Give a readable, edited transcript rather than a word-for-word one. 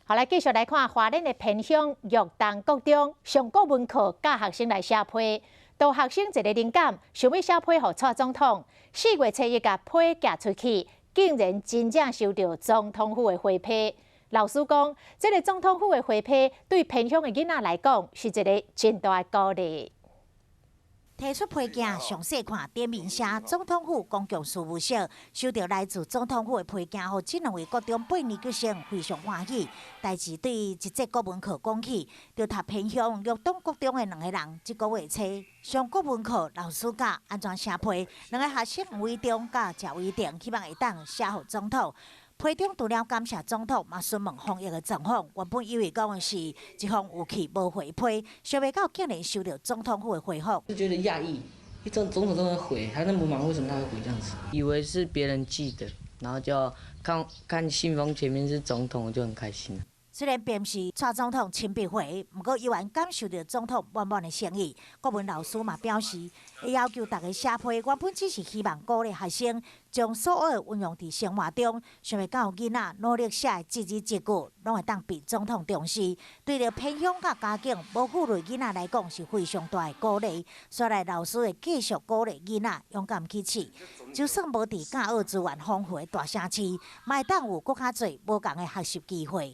好，来继续来看花莲的偏乡玉东国中上国文课教学生来写批，导学生一个灵感，想要写批给蔡总统。4月初一甲批寄出去，竟然真正收到总统府的回批。老师讲，这个总统府的回批对偏乡的囡仔来讲是一个真大的鼓励。提出批件，详细看点名写总统府公共事务所，收到来自总统府的批件后，这2位国中8年级生非常欢喜。代志对一节国文课讲起，就读偏乡玉东国中的2个人，这个月初上国文课老师教安怎写批，2个学生吴伟忠甲赵伟定，希望会当写给总统。批中除了感谢总统，嘛询问防疫的状况。原本以为讲的是一封有去无回批，想袂到竟然收到总统府的回复。就觉得讶异，总统都会回，他那么忙，为什么他会回这样子？以为是别人寄的，然后就看信封前面是总统，我就很开心。虽然并不是蔡总统亲笔回，不过依然感受到总统满满的诚意。国文老师嘛表示，会要求大家写批，原本只是希望鼓励学生将所有运用在生活中，想要教囡仔努力写的字字句句，拢会当被总统重视。对着偏乡甲家境无负累囡仔来讲，是非常大的鼓励。所以老师会继续鼓励囡仔勇敢去试，就算无伫教学资源丰富的大城市，嘛会当有更较侪无同的学习机会。